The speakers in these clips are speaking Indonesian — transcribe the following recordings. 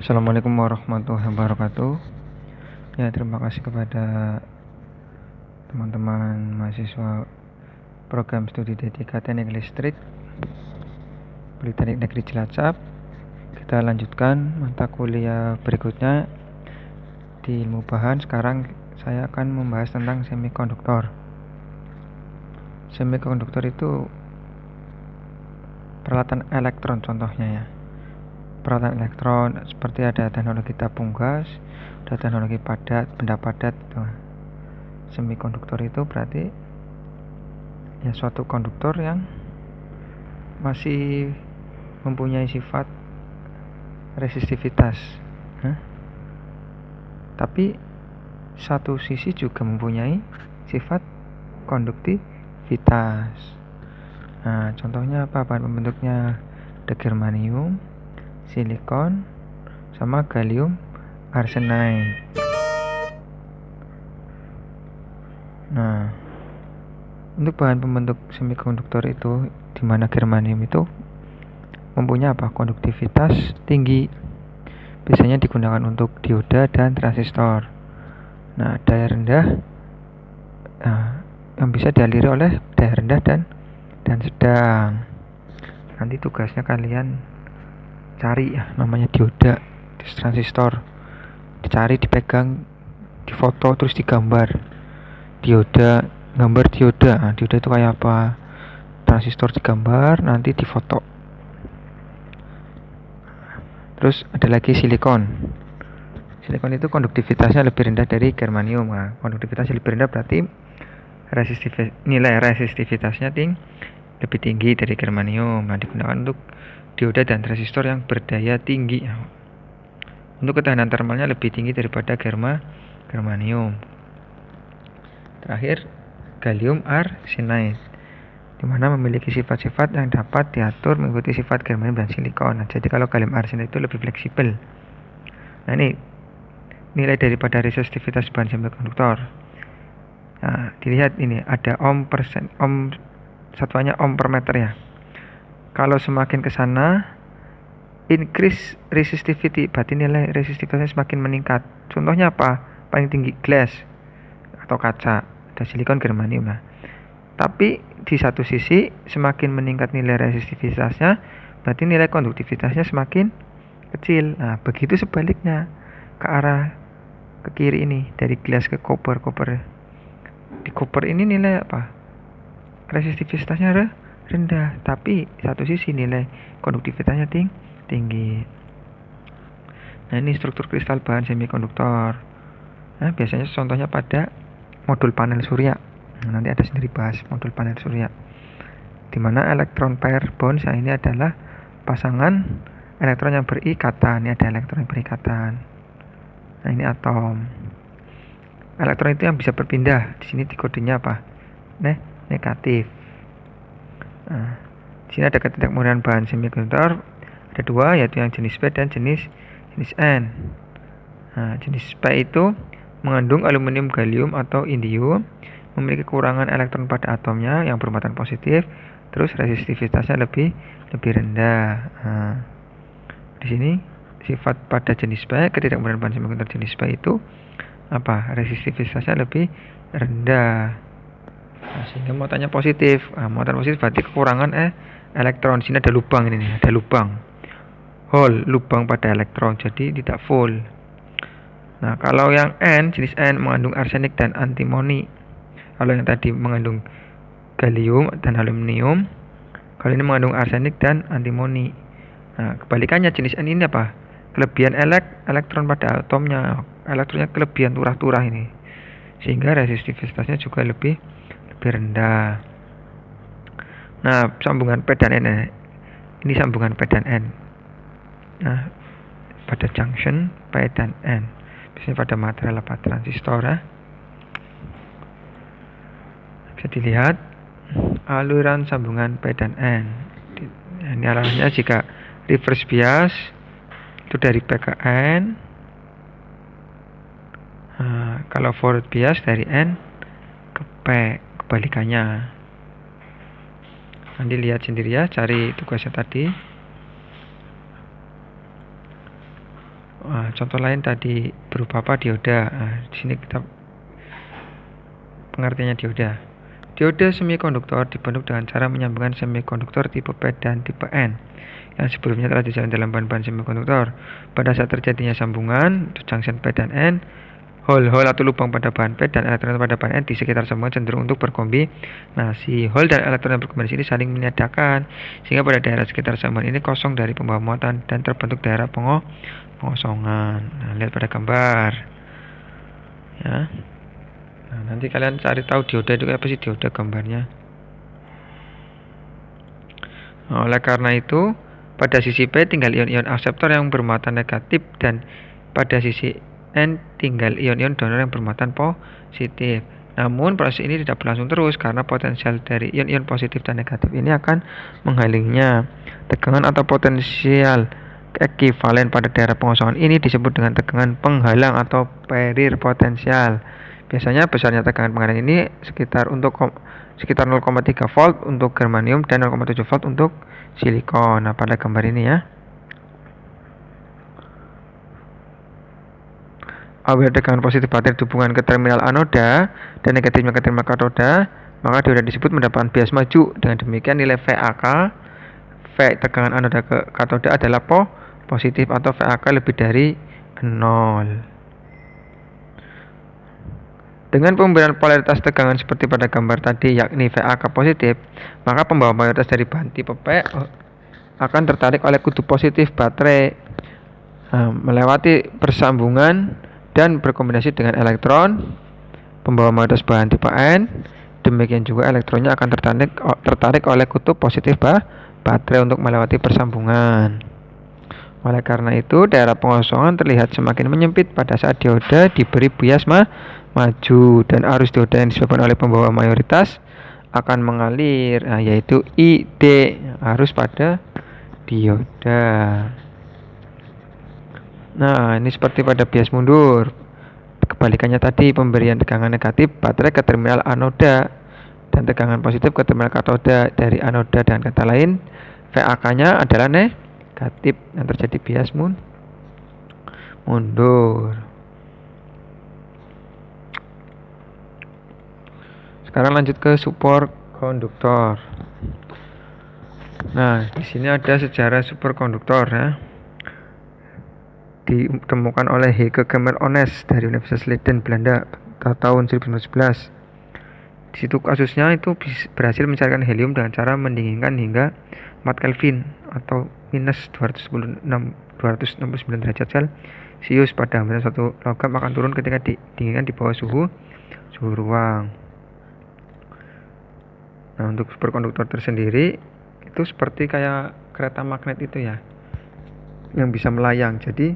Assalamualaikum warahmatullahi wabarakatuh. Ya, terima kasih kepada teman-teman mahasiswa program studi D3 Teknik Listrik Politeknik Negeri Cilacap. Kita lanjutkan mata kuliah berikutnya di ilmu bahan. Sekarang saya akan membahas tentang semikonduktor. Semikonduktor itu peralatan elektron contohnya ya. Peralatan elektron seperti ada teknologi tabung gas, ada teknologi padat, benda padat gitu. Semikonduktor itu berarti ya suatu konduktor yang masih mempunyai sifat resistivitas, tapi satu sisi juga mempunyai sifat konduktivitas. Nah, contohnya apa? Bahan pembentuknya ada germanium, silikon, sama gallium arsenide. Nah, untuk bahan pembentuk semikonduktor itu, di mana germanium itu mempunyai apa? Konduktivitas tinggi. Biasanya digunakan untuk dioda dan transistor. Nah, daya rendah yang bisa dialiri oleh daya rendah dan sedang. Nanti tugasnya kalian cari ya, namanya dioda, transistor. Dicari, dipegang, difoto, terus digambar. Dioda, gambar dioda. Nah, dioda itu kayak apa? Transistor digambar, nanti difoto. Terus ada lagi silikon. Silikon itu konduktivitasnya lebih rendah dari germanium. Nah, konduktivitasnya lebih rendah berarti nilai resistivitasnya lebih tinggi dari germanium. Nah, digunakan untuk dioda dan transistor yang berdaya tinggi. Untuk ketahanan termalnya lebih tinggi daripada germanium. Terakhir, gallium arsenide, di mana memiliki sifat-sifat yang dapat diatur mengikuti sifat germanium dan silikon. Nah, jadi kalau gallium arsenide itu lebih fleksibel. Nah, ini nilai daripada resistivitas bahan semikonduktor. Nah, dilihat ini ada satuannya ohm per meter ya. Kalau semakin ke sana increase resistivity, berarti nilai resistivitasnya semakin meningkat. Contohnya apa? Paling tinggi glass atau kaca, ada silikon, germanium. Nah, tapi di satu sisi semakin meningkat nilai resistivitasnya, berarti nilai konduktivitasnya semakin kecil. Nah, begitu sebaliknya ke arah ke kiri ini, dari glass ke copper. Di copper ini nilai apa? Resistivitasnya rendah, tapi satu sisi nilai konduktivitasnya tinggi. Nah, ini struktur kristal bahan semikonduktor. Nah, biasanya contohnya pada modul panel surya. Nah, nanti ada sendiri bahas modul panel surya, dimana elektron pair bonds ini adalah pasangan elektron yang berikatan. Ini ada elektron yang berikatan. Nah, ini atom. Elektron itu yang bisa berpindah. Di sini kodenya apa? Negatif. Nah, di sini ada ketidakmurnian bahan semikonduktor. Ada dua, yaitu yang jenis P dan jenis N. Nah, jenis P itu mengandung aluminium, gallium atau indium, memiliki kekurangan elektron pada atomnya yang bermuatan positif, terus resistivitasnya lebih rendah. Nah, di sini sifat pada jenis P, ketidakmurnian bahan semikonduktor jenis P itu apa? Resistivitasnya lebih rendah. Nah, sehingga muatannya positif. Nah, muatan positif berarti kekurangan elektron. Di sini ada lubang ini nih, ada lubang. Hole, lubang pada elektron, jadi tidak full. Nah, kalau yang N, jenis N mengandung arsenik dan antimoni. Kalau yang tadi mengandung gallium dan aluminium, kalau ini mengandung arsenik dan antimoni. Nah, kebalikannya jenis N ini apa? Kelebihan elektron pada atomnya, elektronnya kelebihan turah-turah ini, sehingga resistivitasnya juga lebih rendah. Nah, sambungan P dan N ini sambungan P dan N. Nah, pada junction P dan N, biasanya pada material apa? Transistor ya. Bisa dilihat aliran sambungan P dan N. Ini arahnya jika reverse bias itu dari P ke N. Nah, kalau forward bias dari N ke P, kebalikannya. Nanti lihat sendiri ya, cari tugasnya tadi. contoh lain tadi berupa apa? Dioda. Di sini kita pengertiannya dioda. Dioda semikonduktor dibentuk dengan cara menyambungkan semikonduktor tipe P dan tipe N yang sebelumnya telah dijalin dalam bahan-bahan semikonduktor. Pada saat terjadinya sambungan junction P dan N, hole atau lubang pada bahan P dan elektron pada bahan N di sekitar sambungan cenderung untuk berkombinasi. Hole dan elektron yang berkombinasi ini saling meniadakan, sehingga pada daerah sekitar sambungan ini kosong dari pembawa muatan dan terbentuk daerah pengosongan. Nah, lihat pada gambar. Ya. Nah, nanti kalian cari tahu dioda itu apa sih, dioda gambarnya. Nah, oleh karena itu, pada sisi P tinggal ion-ion akseptor yang bermuatan negatif dan pada sisi N tinggal ion-ion donor yang bermuatan positif. Namun proses ini tidak berlangsung terus karena potensial dari ion-ion positif dan negatif ini akan menghalingnya. Tegangan atau potensial ekivalen pada daerah pengosongan ini disebut dengan tegangan penghalang atau perir potensial. Biasanya besarnya tegangan penghalang ini sekitar 0,3 volt untuk germanium dan 0,7 volt untuk silikon. Nah, pada gambar ini ya. Apabila tegangan positif baterai dihubungkan ke terminal anoda dan negatifnya ke terminal katoda, maka dioda disebut mendapatkan bias maju. Dengan demikian nilai VAK, V tegangan anoda ke katoda adalah positif atau VAK lebih dari 0. Dengan pemberian polaritas tegangan seperti pada gambar tadi, yakni VAK positif, maka pembawa mayoritas dari bahan tipe P akan tertarik oleh kutub positif baterai, melewati persambungan dan berkombinasi dengan elektron pembawa mayoritas bahan tipe N. Demikian juga elektronnya akan tertarik oleh kutub positif baterai untuk melewati persambungan. Oleh karena itu, daerah pengosongan terlihat semakin menyempit pada saat dioda diberi bias maju, dan arus dioda yang disebabkan oleh pembawa mayoritas akan mengalir, yaitu ID, arus pada dioda. Nah, ini seperti pada bias mundur. Kebalikannya tadi, pemberian tegangan negatif baterai ke terminal anoda dan tegangan positif ke terminal katoda dari anoda. Dengan kata lain, VAK-nya adalah negatif yang terjadi bias mundur. Sekarang lanjut ke support konduktor. Nah, di sini ada sejarah superkonduktor ya. Ditemukan oleh Heike Kamer Ones dari Universitas Leiden, Belanda tahun 1911. Di situ kasusnya itu berhasil mencairkan helium dengan cara mendinginkan hingga 4 Kelvin atau minus 269 derajat Celcius. Pada hampir suatu logam akan turun ketika didinginkan di bawah suhu ruang. Nah, untuk superkonduktor tersendiri itu seperti kayak kereta magnet itu ya, yang bisa melayang. Jadi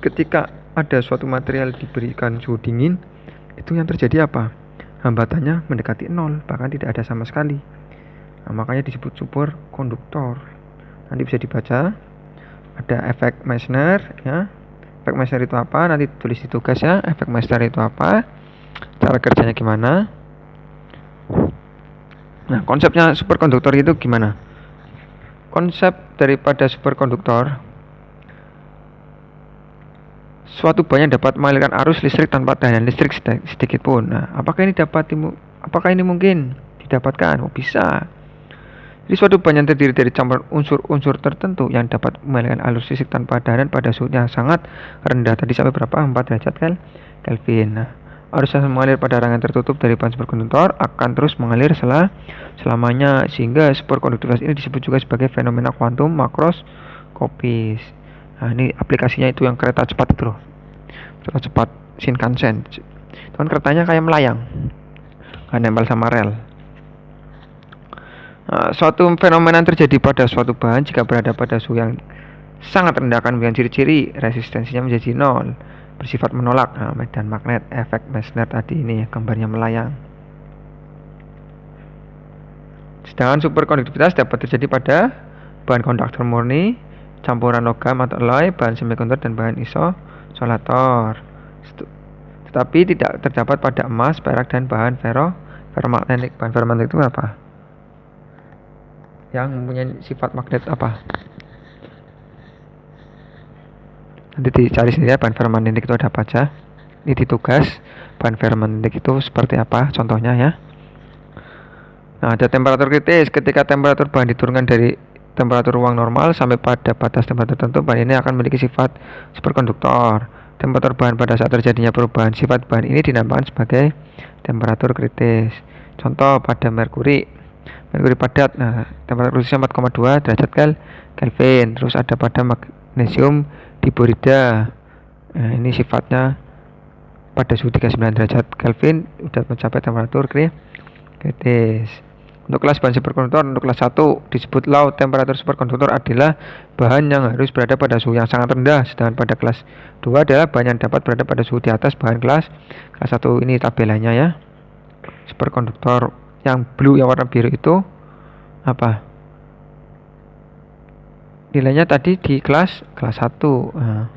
ketika ada suatu material diberikan suhu dingin, itu yang terjadi apa? Hambatannya mendekati 0, bahkan tidak ada sama sekali. Nah, makanya disebut superkonduktor. Nanti bisa dibaca, ada efek Meissner ya. Efek Meissner itu apa? Nanti tulis di tugas ya, efek Meissner itu apa, cara kerjanya gimana. Nah, konsepnya superkonduktor itu gimana? Konsep daripada superkonduktor, suatu bahan dapat mengalirkan arus listrik tanpa tegangan listrik sedikit pun. Nah, apakah ini mungkin didapatkan? Oh, bisa. Jadi suatu bahan yang terdiri dari campuran unsur-unsur tertentu yang dapat mengalirkan arus listrik tanpa tegangan pada suhu yang sangat rendah. Tadi sampai berapa? 4 derajat Kelvin. Nah, arus yang mengalir pada rangkaian tertutup dari bahan superkonduktor akan terus mengalir selamanya, sehingga superkonduktivitas ini disebut juga sebagai fenomena kuantum makroskopis. Nah, ini aplikasinya itu yang kereta cepat itu loh, kereta cepat Shinkansen. Cuman keretanya kayak melayang, nggak nempel sama rel. Nah, suatu fenomena terjadi pada suatu bahan jika berada pada suhu yang sangat rendah akan memberikan ciri-ciri resistensinya menjadi 0, bersifat menolak. Nah, medan magnet efek Meissner tadi ini ya, gambarnya melayang. Sedangkan superkonduktivitas dapat terjadi pada bahan konduktor murni, campuran logam atau alloy, bahan semikonduktor dan bahan isolator. Tetapi tidak terdapat pada emas, perak dan bahan ferromagnetik. Bahan ferromagnetik itu apa? Yang mempunyai sifat magnet apa? Nanti dicari sendiri ya bahan ferromagnetik itu ada apa aja. Ini di tugas bahan ferromagnetik itu seperti apa contohnya ya. Nah, ada temperatur kritis. Ketika temperatur bahan diturunkan dari temperatur ruang normal sampai pada batas temperatur tertentu, bahan ini akan memiliki sifat superkonduktor. Temperatur bahan pada saat terjadinya perubahan sifat bahan ini dinamakan sebagai temperatur kritis. Contoh pada merkuri padat, nah temperatur kritisnya 4,2 derajat Kelvin. Terus ada pada magnesium diborida, nah ini sifatnya pada suhu 39 derajat Kelvin sudah mencapai temperatur kritis. Untuk kelas bahan superkonduktor, untuk kelas 1 disebut low temperatur superkonduktor adalah bahan yang harus berada pada suhu yang sangat rendah, sedangkan pada kelas 2 adalah bahan yang dapat berada pada suhu di atas bahan kelas 1. Ini tabelanya ya. Superkonduktor yang blue yang warna biru itu apa? Nilainya tadi di kelas 1. Nah,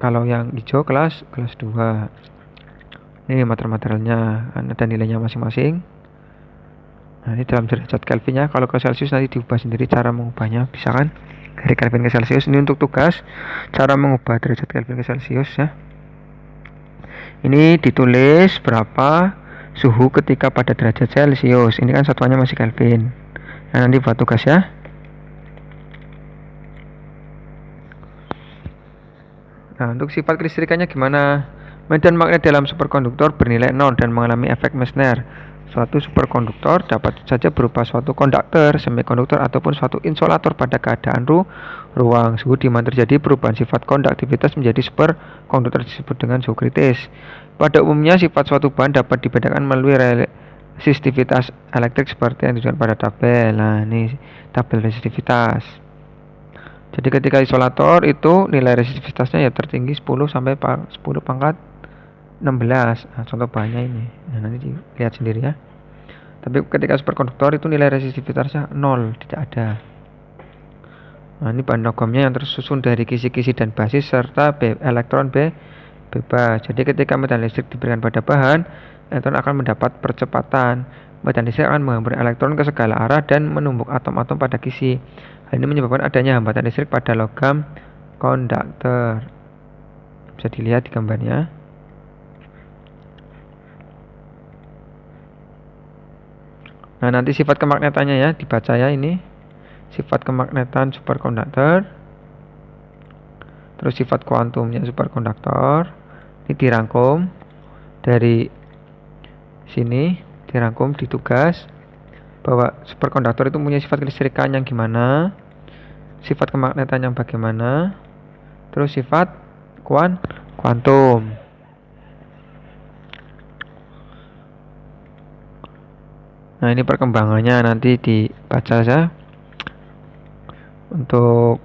kalau yang hijau kelas 2. Ini materialnya ada nilainya masing-masing. Nah, ini dalam derajat Kelvinnya. Kalau ke Celsius nanti diubah sendiri cara mengubahnya, bisa kan? Dari Kelvin ke Celsius. Ini untuk tugas cara mengubah derajat Kelvin ke Celsius ya. Ini ditulis berapa suhu ketika pada derajat Celsius. Ini kan satuannya masih Kelvin. Nah, nanti buat tugas ya. Nah, untuk sifat kelistrikannya gimana? Medan magnet dalam superkonduktor bernilai 0 dan mengalami efek Meissner. Suatu superkonduktor dapat saja berupa suatu konduktor, semikonduktor, ataupun suatu insulator pada keadaan ruang. Suhu di mana terjadi perubahan sifat konduktivitas menjadi superkonduktor disebut dengan suhu kritis. Pada umumnya sifat suatu bahan dapat dibedakan melalui resistivitas elektrik seperti yang ditunjukkan pada tabel. Nah, ini tabel resistivitas. Jadi ketika isolator itu nilai resistivitasnya ya tertinggi 10 sampai 10 pangkat 16. Nah, contoh bahannya ini. Nah, nanti lihat sendiri ya. Tapi ketika superkonduktor itu nilai resistivitasnya 0, tidak ada. Nah, ini bahan logamnya yang tersusun dari kisi-kisi dan basis serta elektron bebas. Jadi ketika medan listrik diberikan pada bahan, elektron akan mendapat percepatan. Medan listrik akan menghamburkan elektron ke segala arah dan menumbuk atom-atom pada kisi. Hal ini menyebabkan adanya hambatan listrik pada logam konduktor. Bisa dilihat di gambarnya. Nah, nanti sifat kemagnetannya ya, dibaca ya ini. Sifat kemagnetan superkonduktor. Terus sifat kuantumnya superkonduktor. Ini dirangkum dari sini, dirangkum di tugas bahwa superkonduktor itu punya sifat kelistrikan yang gimana, sifat kemagnetan yang bagaimana, terus sifat kuantum. Nah, ini perkembangannya nanti dibaca saja. Untuk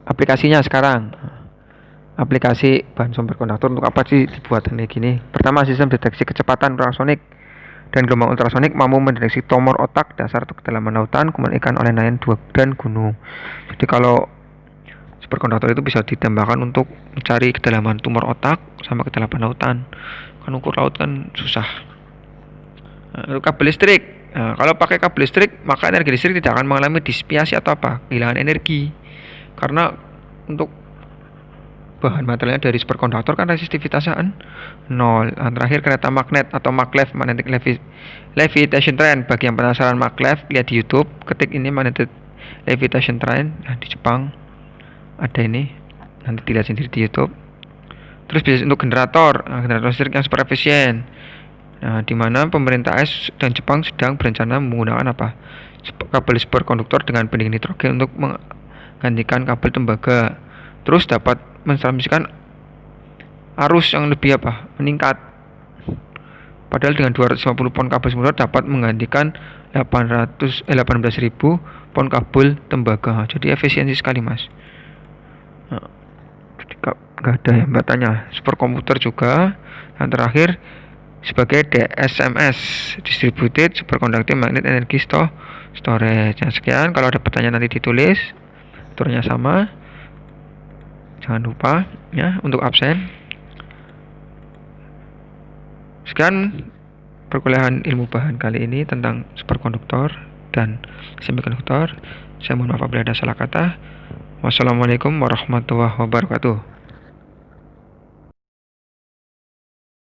aplikasinya sekarang, aplikasi bahan superkonduktor untuk apa sih dibuat ini gini? Pertama, sistem deteksi kecepatan ultrasonik dan gelombang ultrasonik mampu mendeteksi tumor otak, dasar atau kedalaman lautan, kemudian ikan oleh nelayan dan gunung. Jadi kalau superkonduktor itu bisa ditembakkan untuk mencari kedalaman tumor otak sama kedalaman lautan. Kan ukur laut kan susah. Nah, kabel listrik. Nah, kalau pakai kabel listrik, maka energi listrik tidak akan mengalami disipiasi atau apa? Kehilangan energi. Karena untuk bahan materialnya dari superkonduktor kan resistivitasnya 0. Nah, terakhir kereta magnet atau maglev, magnetic levitation train. Bagi yang penasaran maglev, lihat di YouTube, ketik ini magnetic levitation train. Nah, di Jepang ada ini, nanti dilihat sendiri di YouTube. Terus bisa untuk generator, generator listrik yang super efisien. Nah, di mana pemerintah AS dan Jepang sedang berencana menggunakan apa? Kabel superkonduktor dengan pendingin nitrogen untuk menggantikan kabel tembaga. Terus dapat mentransmisikan arus yang lebih apa? Meningkat. Padahal dengan 250 pon kabel semula dapat menggantikan 18.000 pon kabel tembaga. Jadi efisiensi sekali, Mas. Nah, nggak ada hambatannya. Superkomputer juga. Dan terakhir sebagai DSMS, Distributed Superconducting Magnet Energy Storage. Nah, sekian. Kalau ada pertanyaan nanti ditulis. Turunnya sama. Jangan lupa ya untuk absen. Sekian perkuliahan ilmu bahan kali ini tentang superkonduktor. dan semikonduktor. Saya mohon maaf apabila ada salah kata. Wassalamualaikum warahmatullahi wabarakatuh.